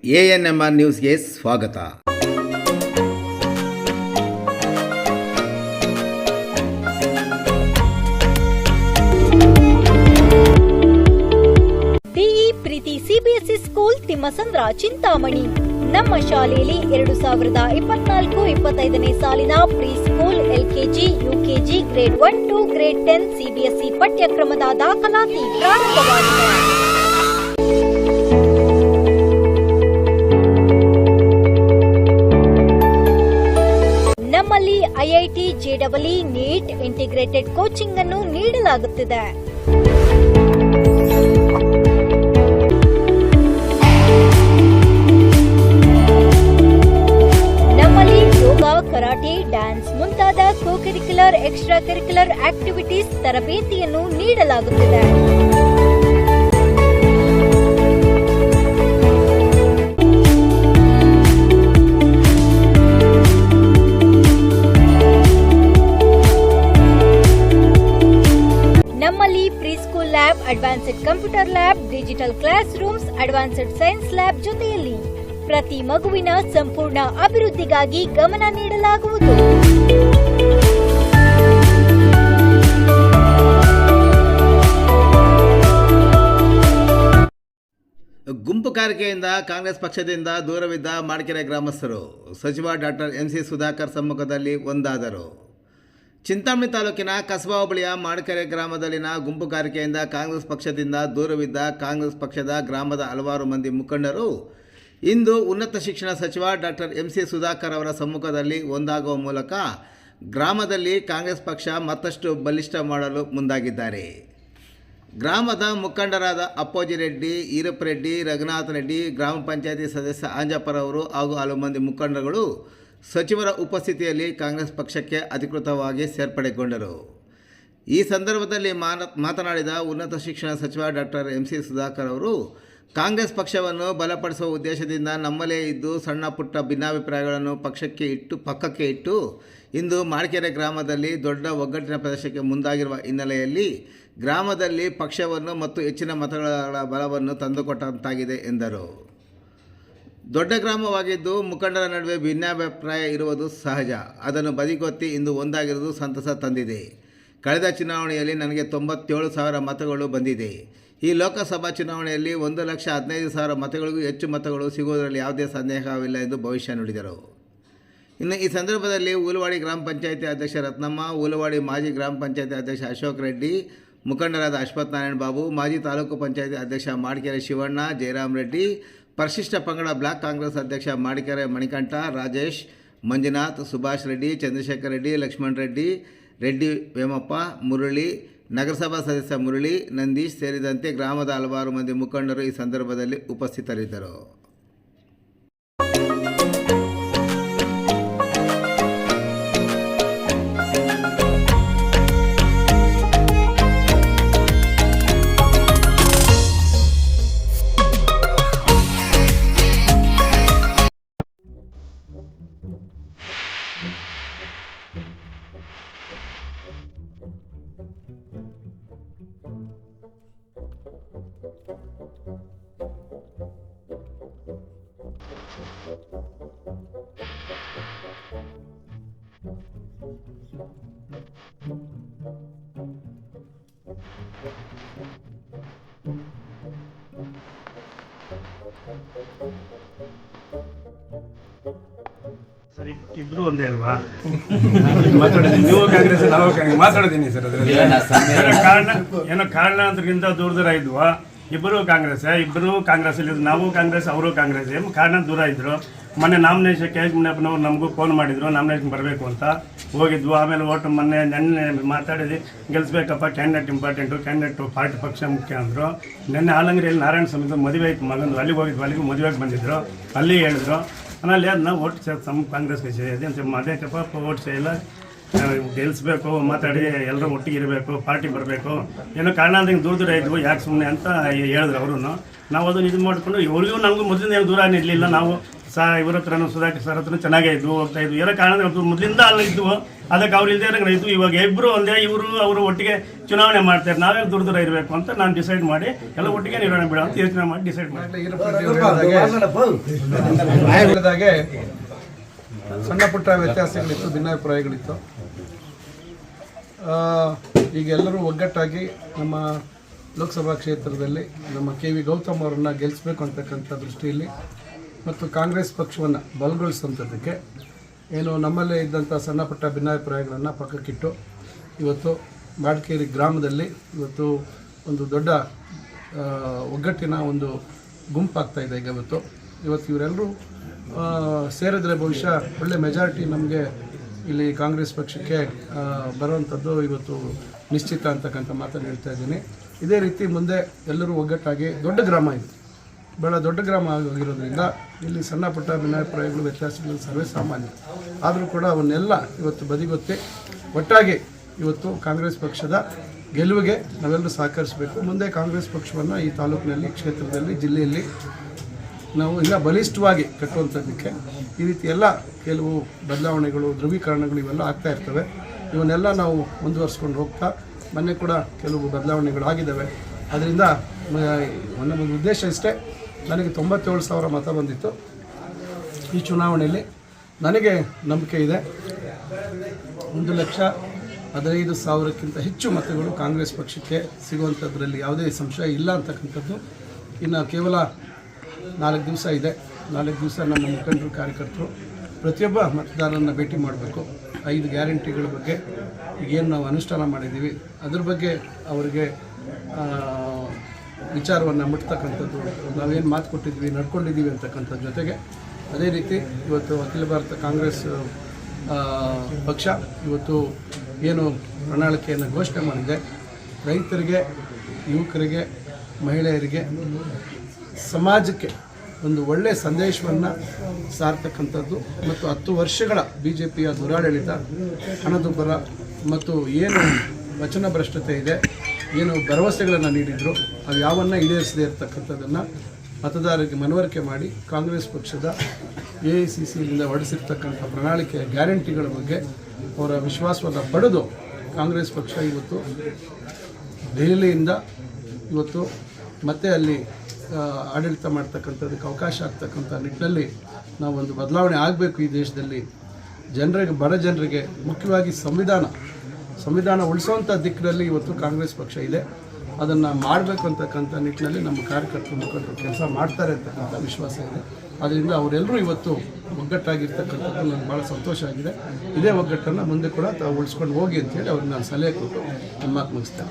ANMR ನ್ಯೂಸ್ಗೆ ಸ್ವಾಗತ. D E Preethi CBSE school Thimmasandra Chintamani. ನಮ್ಮ ಶಾಲೆಯಲ್ಲಿ 2024-25ನೇ ಸಾಲಿನ pre school, LKG, UKG, grade 1 to grade 10 CBSE ಪಠ್ಯಕ್ರಮದ ದಾಖಲಾತಿ ಪ್ರಾರಂಭವಾಗಿದೆ. ನಮ್ಮಲ್ಲಿ IIT, JEE, NEET, integrated coaching ಅನ್ನು ನೀಡಲಾಗುತ್ತಿದೆ. ನಮ್ಮಲ್ಲಿ ಯೋಗ, ಕರಾಟೆ, ಡ್ಯಾನ್ಸ್ ಮುಂತಾದ ಕೋ-ಕರಿಕ್ಯುಲರ್, ಎಕ್ಸ್ಟ್ರಾ ಕರಿಕ್ಯುಲರ್ ಆಕ್ಟಿವಿಟೀಸ್ ತರಬೇತಿಯನ್ನು ನೀಡಲಾಗುತ್ತಿದೆ. ನಮ್ಮಲ್ಲಿ pre school lab, advanced computer lab, digital class rooms, advanced science lab ಜೊತೆಯಲ್ಲಿ ಪ್ರತಿ ಮಗುವಿನ ಸಂಪೂರ್ಣ ಅಭಿವೃದ್ಧಿಗಾಗಿ ಗಮನ ನೀಡಲಾಗುವುದು. ಗುಂಪು ಕಾರಿಕೆಯಿಂದ ಕಾಂಗ್ರೆಸ್ ಪಕ್ಷದಿಂದ ದೂರವಿದ್ದ ಮಾಡಕೆರೆ ಗ್ರಾಮಸ್ಥರು ಸಚಿವ ಡಾಕ್ಟರ್ MC ಸುಧಾಕರ್ ಸಮ್ಮುಖದಲ್ಲಿ ಒಂದಾದರು. ಚಿಂತಾಮಣಿ ತಾಲೂಕಿನ ಕಸಬಾ ಹೋಬಳಿಯ ಮಾಡಕೆರೆ ಗ್ರಾಮದಲ್ಲಿನ ಗುಂಪು ಕಾರಿಕೆಯಿಂದ ಕಾಂಗ್ರೆಸ್ ಪಕ್ಷದಿಂದ ದೂರವಿದ್ದ ಕಾಂಗ್ರೆಸ್ ಪಕ್ಷದ ಗ್ರಾಮದ ಹಲವಾರು ಮಂದಿ ಮುಖಂಡರು ಇಂದು ಉನ್ನತ ಶಿಕ್ಷಣ ಸಚಿವ ಡಾಕ್ಟರ್ MC ಸುಧಾಕರ್ ಅವರ ಸಮ್ಮುಖದಲ್ಲಿ ಒಂದಾಗುವ ಮೂಲಕ ಗ್ರಾಮದಲ್ಲಿ ಕಾಂಗ್ರೆಸ್ ಪಕ್ಷ ಮತ್ತಷ್ಟು ಬಲಿಷ್ಠ ಮಾಡಲು ಮುಂದಾಗಿದ್ದಾರೆ. ಗ್ರಾಮದ ಮುಖಂಡರಾದ ಅಪ್ಪೋಜಿ ರೆಡ್ಡಿ, ಈರಪ್ಪ ರೆಡ್ಡಿ, ರಘುನಾಥ ರೆಡ್ಡಿ, ಗ್ರಾಮ ಪಂಚಾಯತಿ ಸದಸ್ಯ ಆಂಜಪ್ಪರವರು ಹಾಗೂ ಹಲವು ಮಂದಿ ಮುಖಂಡರುಗಳು ಸಚಿವರ ಉಪಸ್ಥಿತಿಯಲ್ಲಿ ಕಾಂಗ್ರೆಸ್ ಪಕ್ಷಕ್ಕೆ ಅಧಿಕೃತವಾಗಿ ಸೇರ್ಪಡೆಗೊಂಡರು. ಈ ಸಂದರ್ಭದಲ್ಲಿ ಮಾತನಾಡಿದ ಉನ್ನತ ಶಿಕ್ಷಣ ಸಚಿವ ಡಾಕ್ಟರ್ MC ಸುಧಾಕರ್ ಅವರು, ಕಾಂಗ್ರೆಸ್ ಪಕ್ಷವನ್ನು ಬಲಪಡಿಸುವ ಉದ್ದೇಶದಿಂದ ನಮ್ಮಲ್ಲೇ ಇದ್ದು ಸಣ್ಣ ಪುಟ್ಟ ಭಿನ್ನಾಭಿಪ್ರಾಯಗಳನ್ನು ಪಕ್ಕಕ್ಕೆ ಇಟ್ಟು ಇಂದು ಮಾಡಕೆರೆ ಗ್ರಾಮದಲ್ಲಿ ದೊಡ್ಡ ಒಗ್ಗಟ್ಟಿನ ಪ್ರದೇಶಕ್ಕೆ ಮುಂದಾಗಿರುವ ಹಿನ್ನೆಲೆಯಲ್ಲಿ ಗ್ರಾಮದಲ್ಲಿ ಪಕ್ಷವನ್ನು ಮತ್ತು ಹೆಚ್ಚಿನ ಮತಗಳ ಬಲವನ್ನು ತಂದುಕೊಟ್ಟಂತಾಗಿದೆ ಎಂದರು. ದೊಡ್ಡ ಗ್ರಾಮವಾಗಿದ್ದು ಮುಖಂಡರ ನಡುವೆ ಭಿನ್ನಾಭಿಪ್ರಾಯ ಇರುವುದು ಸಹಜ. ಅದನ್ನು ಬದಿಗೊತ್ತಿ ಇಂದು ಒಂದಾಗಿರುವುದು ಸಂತಸ ತಂದಿದೆ. ಕಳೆದ ಚುನಾವಣೆಯಲ್ಲಿ ನನಗೆ 97,000 ಮತಗಳು ಬಂದಿದೆ. ಈ ಲೋಕಸಭಾ ಚುನಾವಣೆಯಲ್ಲಿ 1,15,000 ಮತಗಳಿಗೂ ಹೆಚ್ಚು ಮತಗಳು ಸಿಗುವುದರಲ್ಲಿ ಯಾವುದೇ ಸಂದೇಹವಿಲ್ಲ ಎಂದು ಭವಿಷ್ಯ ನುಡಿದರು. ಇನ್ನು ಈ ಸಂದರ್ಭದಲ್ಲಿ ಉಲವಾಡಿ ಗ್ರಾಮ ಪಂಚಾಯತಿ ಅಧ್ಯಕ್ಷ ರತ್ನಮ್ಮ, ಉಲವಾಡಿ ಮಾಜಿ ಗ್ರಾಮ ಪಂಚಾಯತಿ ಅಧ್ಯಕ್ಷ ಅಶೋಕ್ ರೆಡ್ಡಿ, ಮುಖಂಡರಾದ ಅಶ್ವಥ್ ನಾರಾಯಣ ಬಾಬು, ಮಾಜಿ ತಾಲೂಕು ಪಂಚಾಯತಿ ಅಧ್ಯಕ್ಷ ಮಾಡಕೆರೆ ಶಿವಣ್ಣ, ಜಯರಾಮ್ ರೆಡ್ಡಿ, ಪರಿಶಿಷ್ಟ ಪಂಗಡ ಬ್ಲಾಕ್ ಕಾಂಗ್ರೆಸ್ ಅಧ್ಯಕ್ಷ ಮಾಡಕೆರೆ ಮಣಿಕಂಠ, ರಾಜೇಶ್, ಮಂಜುನಾಥ್, ಸುಭಾಷ್ ರೆಡ್ಡಿ, ಚಂದ್ರಶೇಖರ್ ರೆಡ್ಡಿ, ಲಕ್ಷ್ಮಣ್ ರೆಡ್ಡಿ, ರೆಡ್ಡಿ ವೇಮಪ್ಪ, ಮುರಳಿ, ನಗರಸಭಾ ಸದಸ್ಯ ಮುರಳಿ, ನಂದೀಶ್ ಸೇರಿದಂತೆ ಗ್ರಾಮದ ಹಲವಾರು ಮಂದಿ ಮುಖಂಡರು ಈ ಸಂದರ್ಭದಲ್ಲಿ ಉಪಸ್ಥಿತರಿದ್ದರು. ಸರಿ, ಇಬ್ರು ಒಂದೇ ಅಲ್ವಾ? ಮಾತಾಡಿದ್ದೀನಿ, ನೀವು ಕಾಂಗ್ರೆಸ್ ನಾವು ಕಾಂಗ್ರೆಸ್ ಮಾತಾಡಿದ್ದೀನಿ ಸರ್. ಅದರಲ್ಲಿ ಕಾರಣದಿಂದ ದೂರ ಇದ್ವಾ? ಇಬ್ಬರು ಕಾಂಗ್ರೆಸ್ ಅಲ್ಲಿ, ನಾವು ಕಾಂಗ್ರೆಸ್, ಅವರು ಕಾಂಗ್ರೆಸ್. ಕಾರಣ ದೂರ ಇದ್ರು. ಮೊನ್ನೆ ನಾಮಿನೇಷನ್ ಮುನಿಯಪ್ಪನವ್ರು ನಮಗೂ ಫೋನ್ ಮಾಡಿದ್ರು, ನಾಮಿನೇಷನ್ ಬರಬೇಕು ಅಂತ ಹೋಗಿದ್ವು. ಆಮೇಲೆ ನೆನ್ನೆ ಮಾತಾಡಿದ್ವಿ, ಗೆಲ್ಲಿಸ್ಬೇಕಪ್ಪ, ಕ್ಯಾಂಡಿಡೇಟ್ ಇಂಪಾರ್ಟೆಂಟು, ಕ್ಯಾಂಡಿಡೇಟು ಪಾರ್ಟಿ ಪಕ್ಷ ಮುಖ್ಯ ಅಂದರು. ನೆನ್ನೆ ಆಲಂಗರಿಯಲ್ಲಿ ನಾರಾಯಣ ಸ್ವಾಮಿ ಮದುವೆ ಆಯ್ತು ಮಗಂದು, ಅಲ್ಲಿಗೆ ಹೋಗಿದ್ವು. ಅಲ್ಲಿಗೂ ಮದುವೆಗೆ ಬಂದಿದ್ರು, ಅಲ್ಲಿ ಹೇಳಿದ್ರು. ಆಮೇಲೆ ಅದನ್ನ ಓಟ್ ಕಾಂಗ್ರೆಸ್ಗೆ ಸೇರಿದೆ ಅಂತ ಅದೇಕಪ್ಪ ಓಟ್ ಸೇರಿಲ್ಲ, ಗೆಲ್ಲಿಸ್ಬೇಕು, ಮಾತಾಡಿ ಎಲ್ಲರೂ ಒಟ್ಟಿಗೆ ಇರಬೇಕು, ಪಾರ್ಟಿ ಬರಬೇಕು, ಏನೋ ಕಾರಣ ಅಂದ್ರೆ ದೂರ ಇದ್ವು, ಯಾಕೆ ಸುಮ್ಮನೆ ಅಂತ ಹೇಳಿದ್ರು ಅವರು. ನಾವು ಅದನ್ನು ಇದು ಮಾಡಿಕೊಂಡು ಇವ್ರಿಗೂ ನಮಗೂ ಮೊದಲಿನ ಏನು ದೂರ ಇರಲಿಲ್ಲ. ನಾವು ಇವ್ರ ಹತ್ರನೂ ಸುಧಾಕರ್ ಸರ್ ಹತ್ರನೂ ಚೆನ್ನಾಗೇ ಇದ್ವು, ಹೋಗ್ತಾ ಇದ್ವು. ಏನೋ ಕಾರಣ ಮೊದಲಿಂದ ಅಲ್ಲಿ ಇದ್ವು, ಅದಕ್ಕೆ ಅವ್ರು ಇಲ್ಲದೆ ಇದ್ದು ಇವಾಗ ಇಬ್ಬರು ಒಂದೇ, ಇವರು ಅವರು ಒಟ್ಟಿಗೆ ಚುನಾವಣೆ ಮಾಡ್ತಾರೆ, ನಾವೇ ದೂರ ಇರಬೇಕು ಅಂತ ನಾನು ಡಿಸೈಡ್ ಮಾಡಿ ಎಲ್ಲ ಒಟ್ಟಿಗೆ ನಿರ್ವಹಣೆ ಬಿಡೋ ಅಂತ ಯೋಚನೆ ಮಾಡಿ ಡಿಸೈಡ್ ಮಾಡಿ. ಹೇಳಿದಾಗೆ ಸಣ್ಣ ಪುಟ್ಟ ವ್ಯತ್ಯಾಸಗಳಿತ್ತು, ಭಿನ್ನಾಭಿಪ್ರಾಯಗಳಿತ್ತು. ಈಗ ಎಲ್ಲರೂ ಒಗ್ಗಟ್ಟಾಗಿ ನಮ್ಮ ಲೋಕಸಭಾ ಕ್ಷೇತ್ರದಲ್ಲಿ ನಮ್ಮ KV ಗೌತಮ್ ಅವರನ್ನು ಗೆಲ್ಲಿಸಬೇಕು ಅಂತಕ್ಕಂಥ ದೃಷ್ಟಿಯಲ್ಲಿ ಮತ್ತು ಕಾಂಗ್ರೆಸ್ ಪಕ್ಷವನ್ನು ಬಲಗೊಳಿಸುವಂಥದ್ದಕ್ಕೆ ಏನು ನಮ್ಮಲ್ಲೇ ಇದ್ದಂಥ ಸಣ್ಣ ಪುಟ್ಟ ಭಿನ್ನಾಭಿಪ್ರಾಯಗಳನ್ನು ಪಕ್ಕಕ್ಕಿಟ್ಟು ಇವತ್ತು ಬಾಡ್ಕೇರಿ ಗ್ರಾಮದಲ್ಲಿ ಇವತ್ತು ಒಂದು ದೊಡ್ಡ ಒಗ್ಗಟ್ಟಿನ ಒಂದು ಗುಂಪಾಗ್ತಾ ಇದೆ. ಈಗ ಇವತ್ತು ಇವರೆಲ್ಲರೂ ಸೇರಿದ್ರೆ ಬಹುಶಃ ಒಳ್ಳೆ ಮೆಜಾರಿಟಿ ನಮಗೆ ಇಲ್ಲಿ ಕಾಂಗ್ರೆಸ್ ಪಕ್ಷಕ್ಕೆ ಬರುವಂಥದ್ದು ಇವತ್ತು ನಿಶ್ಚಿತ ಅಂತಕ್ಕಂಥ ಮಾತನ್ನು ಹೇಳ್ತಾ ಇದ್ದೀನಿ. ಇದೇ ರೀತಿ ಮುಂದೆ ಎಲ್ಲರೂ ಒಗ್ಗಟ್ಟಾಗಿ, ದೊಡ್ಡ ಗ್ರಾಮ ಇದು, ಭಾಳ ದೊಡ್ಡ ಗ್ರಾಮ ಆಗಿರೋದ್ರಿಂದ ಇಲ್ಲಿ ಸಣ್ಣ ಪುಟ್ಟ ಭಿನ್ನಾಭಿಪ್ರಾಯಗಳು ವ್ಯತ್ಯಾಸಗಳು ಸರ್ವೇ ಸಾಮಾನ್ಯ. ಆದರೂ ಕೂಡ ಅವನ್ನೆಲ್ಲ ಇವತ್ತು ಬದಿಗೊತ್ತಿ ಒಟ್ಟಾಗಿ ಇವತ್ತು ಕಾಂಗ್ರೆಸ್ ಪಕ್ಷದ ಗೆಲುವಿಗೆ ನಾವೆಲ್ಲರೂ ಸಹಕರಿಸಬೇಕು. ಮುಂದೆ ಕಾಂಗ್ರೆಸ್ ಪಕ್ಷವನ್ನು ಈ ತಾಲೂಕಿನಲ್ಲಿ, ಕ್ಷೇತ್ರದಲ್ಲಿ, ಜಿಲ್ಲೆಯಲ್ಲಿ ನಾವು ಇನ್ನೂ ಬಲಿಷ್ಠವಾಗಿ ಕಟ್ಟುವಂಥದ್ದಕ್ಕೆ ಈ ರೀತಿ ಎಲ್ಲ ಕೆಲವು ಬದಲಾವಣೆಗಳು, ಧ್ರುವೀಕರಣಗಳು ಇವೆಲ್ಲ ಆಗ್ತಾ ಇರ್ತವೆ. ಇವನ್ನೆಲ್ಲ ನಾವು ಮುಂದುವರಿಸ್ಕೊಂಡು ಹೋಗ್ತಾ, ಮೊನ್ನೆ ಕೂಡ ಕೆಲವು ಬದಲಾವಣೆಗಳು ಆಗಿದ್ದಾವೆ. ಅದರಿಂದ ನಮ್ಮದು ಉದ್ದೇಶ ಇಷ್ಟೇ, ನನಗೆ 97,000 ಮತ ಬಂದಿತ್ತು ಈ ಚುನಾವಣೆಯಲ್ಲಿ. ನನಗೆ ನಂಬಿಕೆ ಇದೆ 1,15,000ಕ್ಕಿಂತ ಹೆಚ್ಚು ಮತಗಳು ಕಾಂಗ್ರೆಸ್ ಪಕ್ಷಕ್ಕೆ ಸಿಗುವಂಥದ್ರಲ್ಲಿ ಯಾವುದೇ ಸಂಶಯ ಇಲ್ಲ ಅಂತಕ್ಕಂಥದ್ದು. ಇನ್ನು ಕೇವಲ 4 ದಿವಸ ಇದೆ. 4 ದಿವಸ ನಮ್ಮ ಮುಖಂಡರು, ಕಾರ್ಯಕರ್ತರು ಪ್ರತಿಯೊಬ್ಬ ಮತದಾರರನ್ನು ಭೇಟಿ ಮಾಡಬೇಕು. 5 ಗ್ಯಾರಂಟಿಗಳ ಬಗ್ಗೆ ಈಗೇನು ನಾವು ಅನುಷ್ಠಾನ ಮಾಡಿದ್ದೀವಿ ಅದ್ರ ಬಗ್ಗೆ ಅವರಿಗೆ ವಿಚಾರವನ್ನು ಮುಟ್ತಕ್ಕಂಥದ್ದು, ನಾವೇನು ಮಾತು ಕೊಟ್ಟಿದ್ವಿ, ನಡ್ಕೊಂಡಿದ್ದೀವಿ ಅಂತಕ್ಕಂಥದ್ದು ಜೊತೆಗೆ ಅದೇ ರೀತಿ ಇವತ್ತು ಅಖಿಲ ಭಾರತ ಕಾಂಗ್ರೆಸ್ ಪಕ್ಷ ಇವತ್ತು ಏನು ಪ್ರಣಾಳಿಕೆಯನ್ನು ಘೋಷಣೆ ಮಾಡಿದೆ, ರೈತರಿಗೆ, ಯುವಕರಿಗೆ, ಮಹಿಳೆಯರಿಗೆ, ಸಮಾಜಕ್ಕೆ ಒಂದು ಒಳ್ಳೆಯ ಸಂದೇಶವನ್ನು ಸಾರ್ತಕ್ಕಂಥದ್ದು ಮತ್ತು 10 ವರ್ಷಗಳ BJPಯ ದುರಾಡಳಿತ, ಹಣದುಬ್ಬರ ಮತ್ತು ಏನು ವಚನ ಭ್ರಷ್ಟತೆ ಇದೆ, ಏನು ಭರವಸೆಗಳನ್ನು ನೀಡಿದ್ರು ಅದು ಯಾವನ್ನ ಈಡೇರಿಸದೇ ಇರತಕ್ಕಂಥದ್ದನ್ನು ಮತದಾರರಿಗೆ ಮನವರಿಕೆ ಮಾಡಿ ಕಾಂಗ್ರೆಸ್ ಪಕ್ಷದ AICCಯಿಂದ ಹೊರಡಿಸಿರ್ತಕ್ಕಂಥ ಪ್ರಣಾಳಿಕೆಯ ಗ್ಯಾರಂಟಿಗಳ ಬಗ್ಗೆ ಅವರ ವಿಶ್ವಾಸವನ್ನು ಪಡೆದು ಕಾಂಗ್ರೆಸ್ ಪಕ್ಷ ಇವತ್ತು ದೆಹಲಿಯಿಂದ ಇವತ್ತು ಮತ್ತೆ ಅಲ್ಲಿ ಆಡಳಿತ ಮಾಡ್ತಕ್ಕಂಥದ್ದಕ್ಕೆ ಅವಕಾಶ ಆಗ್ತಕ್ಕಂಥ ನಿಟ್ಟಿನಲ್ಲಿ ನಾವು ಒಂದು ಬದಲಾವಣೆ ಆಗಬೇಕು ಈ ದೇಶದಲ್ಲಿ. ಜನರಿಗೆ, ಬಡ ಜನರಿಗೆ, ಮುಖ್ಯವಾಗಿ ಸಂವಿಧಾನ ಉಳಿಸುವಂಥ ದಿಕ್ಕಿನಲ್ಲಿ ಇವತ್ತು ಕಾಂಗ್ರೆಸ್ ಪಕ್ಷ ಇದೆ. ಅದನ್ನು ಮಾಡಬೇಕು ಅಂತಕ್ಕಂಥ ನಿಟ್ಟಿನಲ್ಲಿ ನಮ್ಮ ಕಾರ್ಯಕರ್ತರು, ಮುಖಂಡರು ಕೆಲಸ ಮಾಡ್ತಾರೆ ಅಂತಕ್ಕಂಥ ವಿಶ್ವಾಸ ಇದೆ. ಅದರಿಂದ ಅವರೆಲ್ಲರೂ ಇವತ್ತು ಒಗ್ಗಟ್ಟಾಗಿರ್ತಕ್ಕಂಥದ್ದು ನನಗೆ ಭಾಳ ಸಂತೋಷ ಆಗಿದೆ. ಇದೇ ಒಗ್ಗಟ್ಟನ್ನು ಮುಂದೆ ಕೂಡ ತಾವು ಉಳಿಸ್ಕೊಂಡು ಹೋಗಿ ಅಂತೇಳಿ ಅವ್ರಿಗೆ ನಾನು ಸಲಹೆ ಕೊಟ್ಟು ನನ್ನ ಮಾತು ಮುಗಿಸ್ತೇನೆ.